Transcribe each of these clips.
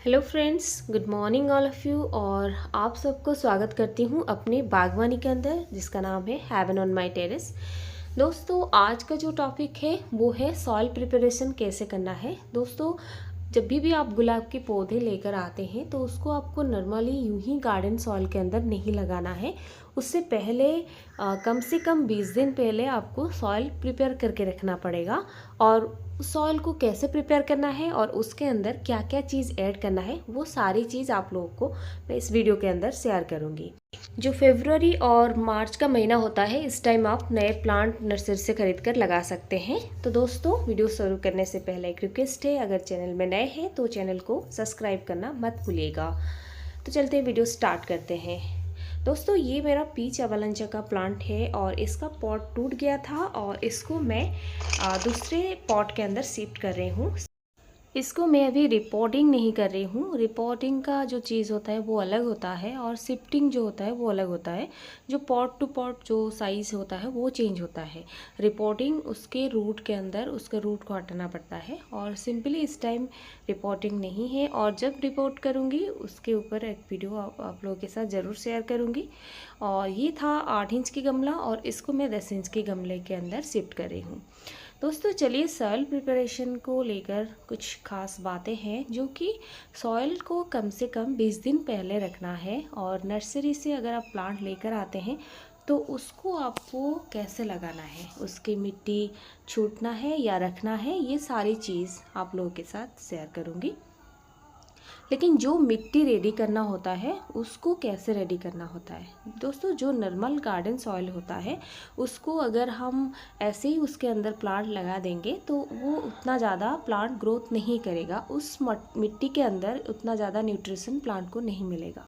Hello friends, good morning all of you. और आप सबको स्वागत करती हूँ अपने बागवानी के अंदर जिसका नाम है हेवन ऑन माय टेरेस। दोस्तों, आज का जो टॉपिक है वो है सॉइल प्रिपरेशन कैसे करना है। दोस्तों, जब भी आप गुलाब के पौधे लेकर आते हैं तो उसको आपको नॉर्मली यूं ही गार्डन सॉइल के अंदर नहीं लगाना है। उससे पहले कम से कम 20 दिन पहले आपको सॉइल प्रिपेयर करके रखना पड़ेगा। और सॉइल को कैसे प्रिपेयर करना है और उसके अंदर क्या क्या चीज़ ऐड करना है वो सारी चीज़ आप लोगों को मैं इस वीडियो के अंदर शेयर करूँगी। जो फरवरी और मार्च का महीना होता है, इस टाइम आप नए प्लांट नर्सरी से खरीद कर लगा सकते हैं। तो दोस्तों, वीडियो शुरू करने से पहले एक रिक्वेस्ट है, अगर चैनल में नए हैं तो चैनल को सब्सक्राइब करना मत भूलिएगा। तो चलते हैं, वीडियो स्टार्ट करते हैं। दोस्तों, ये मेरा पीच अवलंचा का प्लांट है और इसका पॉट टूट गया था और इसको मैं दूसरे पॉट के अंदर शिफ्ट कर रही हूँ। इसको मैं अभी रिपोर्टिंग नहीं कर रही हूँ। रिपोर्टिंग का जो चीज़ होता है वो अलग होता है और शिफ्टिंग जो होता है वो अलग होता है। जो पॉट टू पॉट जो साइज़ होता है वो चेंज होता है। रिपोर्टिंग उसके रूट के अंदर उसके रूट को हटाना पड़ता है और सिंपली इस टाइम रिपोर्टिंग नहीं है। और जब रिपोर्ट करूँगी उसके ऊपर एक वीडियो आप लोगों के साथ ज़रूर शेयर करूँगी। और ये था 8 इंच की गमला और इसको मैं 10 इंच के गमले के अंदर शिफ्ट कर रही हूँ। दोस्तों, चलिए सॉइल प्रिपरेशन को लेकर कुछ खास बातें हैं जो कि सॉइल को कम से कम 20 दिन पहले रखना है। और नर्सरी से अगर आप प्लांट लेकर आते हैं तो उसको आपको कैसे लगाना है, उसकी मिट्टी छूटना है या रखना है, ये सारी चीज़ आप लोगों के साथ शेयर करूँगी। लेकिन जो मिट्टी रेडी करना होता है उसको कैसे रेडी करना होता है। दोस्तों, जो नॉर्मल गार्डन सॉइल होता है उसको अगर हम ऐसे ही उसके अंदर प्लांट लगा देंगे तो वो उतना ज़्यादा प्लांट ग्रोथ नहीं करेगा। उस मिट्टी के अंदर उतना ज़्यादा न्यूट्रिशन प्लांट को नहीं मिलेगा।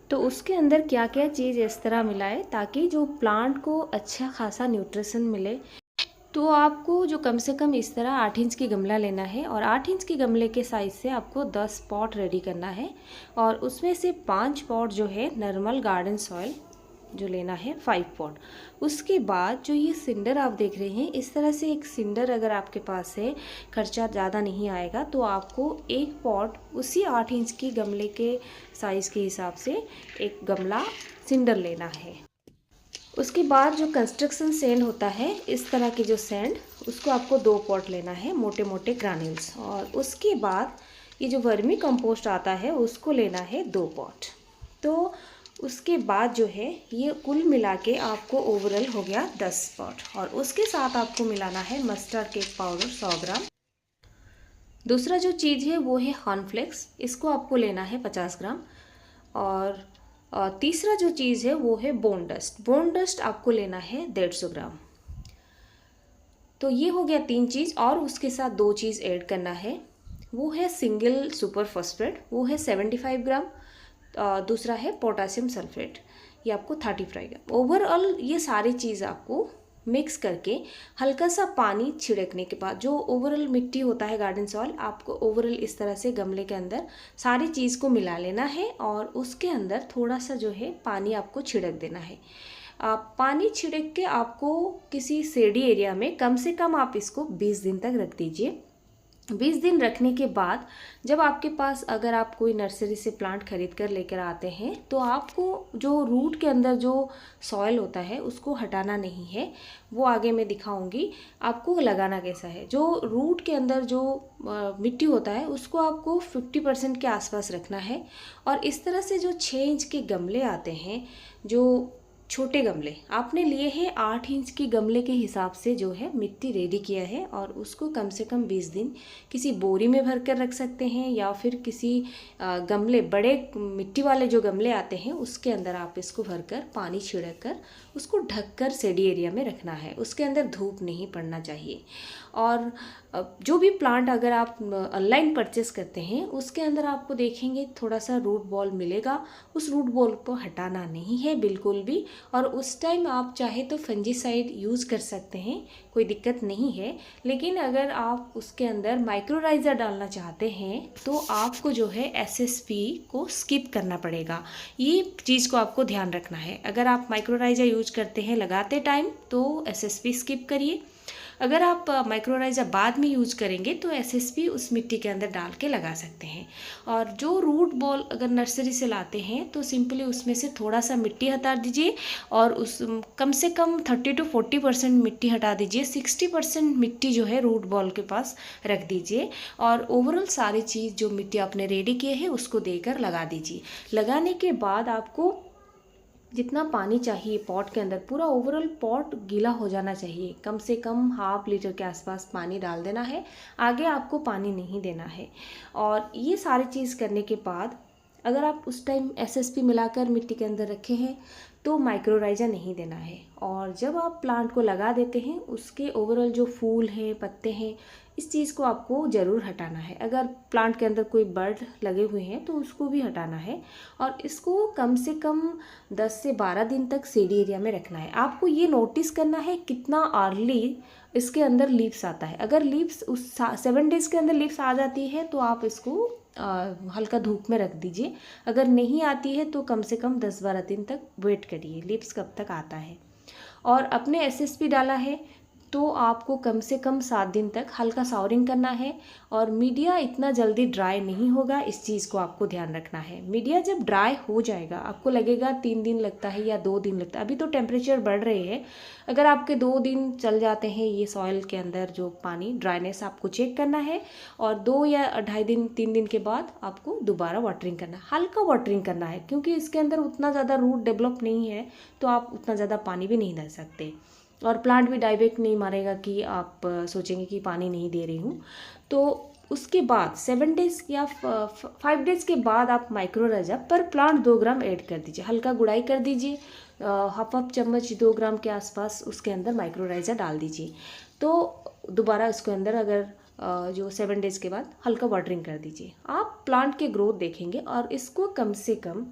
तो उसके अंदर क्या क्या चीज़ इस तरह मिलाए ताकि जो प्लांट को अच्छा खासा न्यूट्रिशन मिले। तो आपको जो कम से कम इस तरह 8 इंच की गमला लेना है और 8 इंच के गमले के साइज़ से आपको 10 पॉट रेडी करना है। और उसमें से 5 पॉट जो है नॉर्मल गार्डन सॉइल जो लेना है, 5 पॉट। उसके बाद जो ये सिंडर आप देख रहे हैं, इस तरह से एक सिंडर अगर आपके पास है, खर्चा ज़्यादा नहीं आएगा, तो आपको एक पॉट उसी 8 इंच की गमले के साइज़ के हिसाब से एक गमला सिंडर लेना है। उसके बाद जो कंस्ट्रक्शन सैंड होता है, इस तरह के जो सैंड, उसको आपको 2 पॉट लेना है, मोटे मोटे ग्रान्यूल्स। और उसके बाद ये जो वर्मी कंपोस्ट आता है उसको लेना है 2 पॉट। तो उसके बाद जो है ये कुल मिला के आपको ओवरऑल हो गया 10 पॉट। और उसके साथ आपको मिलाना है मस्टर्ड केक पाउडर 100 ग्राम। दूसरा जो चीज़ है वो है कॉर्नफ्लेक्स, इसको आपको लेना है 50 ग्राम। और तीसरा जो चीज़ है वो है बोन डस्ट। बोन डस्ट आपको लेना है 150 ग्राम। तो ये हो गया 3 चीज़। और उसके साथ 2 चीज़ ऐड करना है, वो है सिंगल सुपर फॉस्फेट, वो है 75 ग्राम। दूसरा है पोटासियम सल्फेट, ये आपको 35 ग्राम। ओवरऑल ये सारी चीज़ आपको मिक्स करके हल्का सा पानी छिड़कने के बाद, जो ओवरऑल मिट्टी होता है गार्डन सॉइल, आपको ओवरऑल इस तरह से गमले के अंदर सारी चीज़ को मिला लेना है और उसके अंदर थोड़ा सा जो है पानी आपको छिड़क देना है। पानी छिड़क के आपको किसी शेडी एरिया में कम से कम आप इसको 20 दिन तक रख दीजिए। 20 दिन रखने के बाद जब आपके पास, अगर आप कोई नर्सरी से प्लांट खरीद कर लेकर आते हैं, तो आपको जो रूट के अंदर जो सॉइल होता है उसको हटाना नहीं है, वो आगे मैं दिखाऊंगी आपको लगाना कैसा है। जो रूट के अंदर जो मिट्टी होता है उसको आपको 50% के आसपास रखना है। और इस तरह से जो 6 इंच के गमले आते हैं, जो छोटे गमले आपने लिए हैं, 8 इंच की गमले के हिसाब से जो है मिट्टी रेडी किया है और उसको कम से कम 20 दिन किसी बोरी में भर कर रख सकते हैं या फिर किसी गमले, बड़े मिट्टी वाले जो गमले आते हैं उसके अंदर आप इसको भरकर पानी छिड़क कर उसको ढककर शेडी एरिया में रखना है। उसके अंदर धूप नहीं पड़ना चाहिए। और जो भी प्लांट अगर आप ऑनलाइन परचेस करते हैं उसके अंदर आपको देखेंगे थोड़ा सा रूट बॉल मिलेगा, उस रूट बॉल को हटाना नहीं है बिल्कुल भी। और उस टाइम आप चाहे तो फंजीसाइड यूज़ कर सकते हैं, कोई दिक्कत नहीं है। लेकिन अगर आप उसके अंदर माइक्रोराइज़र डालना चाहते हैं तो आपको जो है एसएसपी को स्किप करना पड़ेगा। ये चीज़ को आपको ध्यान रखना है। अगर आप माइक्रोराइज़र यूज करते हैं लगाते टाइम तो एसएसपी स्किप करिए। अगर आप माइक्रोराइजा बाद में यूज करेंगे तो एसएसपी उस मिट्टी के अंदर डाल के लगा सकते हैं। और जो रूट बॉल अगर नर्सरी से लाते हैं तो सिंपली उसमें से थोड़ा सा मिट्टी हटा दीजिए और उस कम से कम 30 to 40% मिट्टी हटा दीजिए, 60% मिट्टी जो है रूट बॉल के पास रख दीजिए और ओवरऑल सारी चीज़ जो मिट्टी आपने रेडी किए है उसको देकर लगा दीजिए। लगाने के बाद आपको जितना पानी चाहिए पॉट के अंदर, पूरा ओवरऑल पॉट गीला हो जाना चाहिए, कम से कम ½ लीटर के आसपास पानी डाल देना है, आगे आपको पानी नहीं देना है। और ये सारी चीज़ करने के बाद अगर आप उस टाइम एसएसपी मिलाकर मिट्टी के अंदर रखे हैं तो माइक्रोराइजा नहीं देना है। और जब आप प्लांट को लगा देते हैं उसके ओवरऑल जो फूल हैं, पत्ते हैं, इस चीज़ को आपको ज़रूर हटाना है। अगर प्लांट के अंदर कोई बर्ड लगे हुए हैं तो उसको भी हटाना है और इसको कम से कम 10 से 12 दिन तक शेडी एरिया में रखना है। आपको ये नोटिस करना है कितना अर्ली इसके अंदर लीव्स आता है। अगर लीव्स उस 7 डेज़ के अंदर लीव्स आ जाती है तो आप इसको हल्का धूप में रख दीजिए। अगर नहीं आती है तो कम से कम 10-12 दिन तक वेट करिए लीव्स कब तक आता है। और अपने एसएसपी डाला है तो आपको कम से कम 7 दिन तक हल्का सावरिंग करना है और मीडिया इतना जल्दी ड्राई नहीं होगा, इस चीज़ को आपको ध्यान रखना है। मीडिया जब ड्राई हो जाएगा आपको लगेगा 3 दिन लगता है या 2 दिन लगता है, अभी तो टेम्परेचर बढ़ रहे हैं, अगर आपके 2 दिन चल जाते हैं ये सॉइल के अंदर जो पानी ड्राइनेस आपको चेक करना है और 2 या 2.5 दिन 3 दिन के बाद आपको दोबारा वाटरिंग करना है। हल्का वाटरिंग करना है क्योंकि इसके अंदर उतना ज़्यादा रूट डेवलप नहीं है तो आप उतना ज़्यादा पानी भी नहीं दे सकते और प्लांट भी डाइरेक्ट नहीं मारेगा कि आप सोचेंगे कि पानी नहीं दे रही हूँ। तो उसके बाद 7 डेज़ या 5 डेज़ के बाद आप माइक्रोराइजा पर प्लांट 2 ग्राम ऐड कर दीजिए, हल्का गुड़ाई कर दीजिए, हाफ चम्मच 2 ग्राम के आसपास उसके अंदर माइक्रोराइजा डाल दीजिए। तो दोबारा उसके अंदर अगर जो 7 डेज़ के बाद हल्का वाटरिंग कर दीजिए। आप प्लांट के ग्रोथ देखेंगे और इसको कम से कम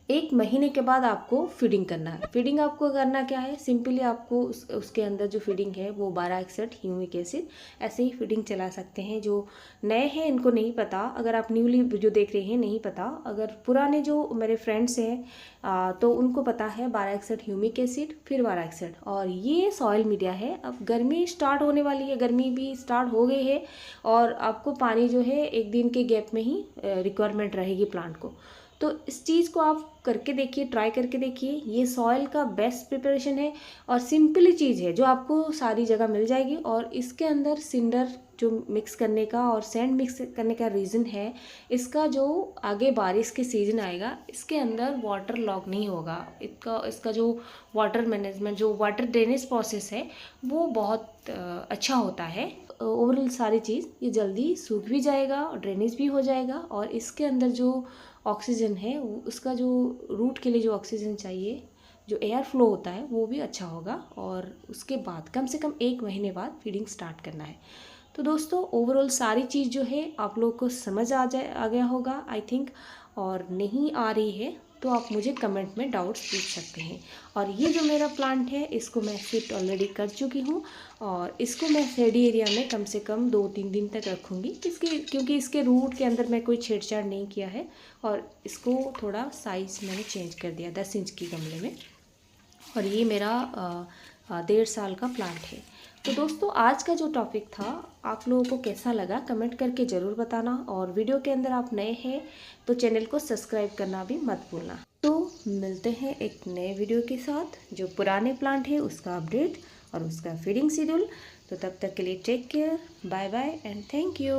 1 महीने के बाद आपको फीडिंग करना है। फीडिंग आपको करना क्या है, सिंपली आपको उसके अंदर जो फीडिंग है वो 1261 ह्यूमिक एसिड, ऐसे ही फीडिंग चला सकते हैं। जो नए हैं इनको नहीं पता, अगर आप न्यूली जो देख रहे हैं नहीं पता, अगर पुराने जो मेरे फ्रेंड्स हैं तो उनको पता है 1261 ह्यूमिक एसिड फिर 1261। और ये सॉइल मीडिया है। अब गर्मी स्टार्ट होने वाली है, गर्मी भी स्टार्ट हो गई है और आपको पानी जो है 1 दिन के गैप में ही रिक्वायरमेंट रहेगी प्लांट को। तो इस चीज़ को आप करके देखिए, ट्राई करके देखिए। ये सॉइल का बेस्ट प्रिपरेशन है और सिंपली चीज़ है जो आपको सारी जगह मिल जाएगी। और इसके अंदर सिंडर जो मिक्स करने का और सैंड मिक्स करने का रीज़न है, इसका जो आगे बारिश के सीज़न आएगा इसके अंदर वाटर लॉक नहीं होगा। इसका जो वाटर मैनेजमेंट, जो वाटर ड्रेनेज प्रोसेस है वो बहुत अच्छा होता है। ओवरऑल सारी चीज़ ये जल्दी सूख भी जाएगा और ड्रेनेज भी हो जाएगा और इसके अंदर जो ऑक्सीजन है उसका जो रूट के लिए जो ऑक्सीजन चाहिए, जो एयर फ्लो होता है वो भी अच्छा होगा। और उसके बाद कम से कम 1 महीने बाद फीडिंग स्टार्ट करना है। तो दोस्तों ओवरऑल सारी चीज़ जो है आप लोग को समझ आ गया होगा आई थिंक। और नहीं आ रही है तो आप मुझे कमेंट में डाउट्स पूछ सकते हैं। और ये जो मेरा प्लांट है इसको मैं शिफ्ट ऑलरेडी कर चुकी हूँ और इसको मैं शेडी एरिया में कम से कम 2-3 दिन तक रखूँगी क्योंकि इसके रूट के अंदर मैं कोई छेड़छाड़ नहीं किया है। और इसको थोड़ा साइज़ मैंने चेंज कर दिया 10 इंच की गमले में। और ये मेरा 1.5 साल का प्लांट है। तो दोस्तों आज का जो टॉपिक था आप लोगों को कैसा लगा कमेंट करके ज़रूर बताना। और वीडियो के अंदर आप नए हैं तो चैनल को सब्सक्राइब करना भी मत भूलना। तो मिलते हैं एक नए वीडियो के साथ, जो पुराने प्लांट है उसका अपडेट और उसका फीडिंग शेड्यूल। तो तब तक के लिए take care, bye bye and thank you.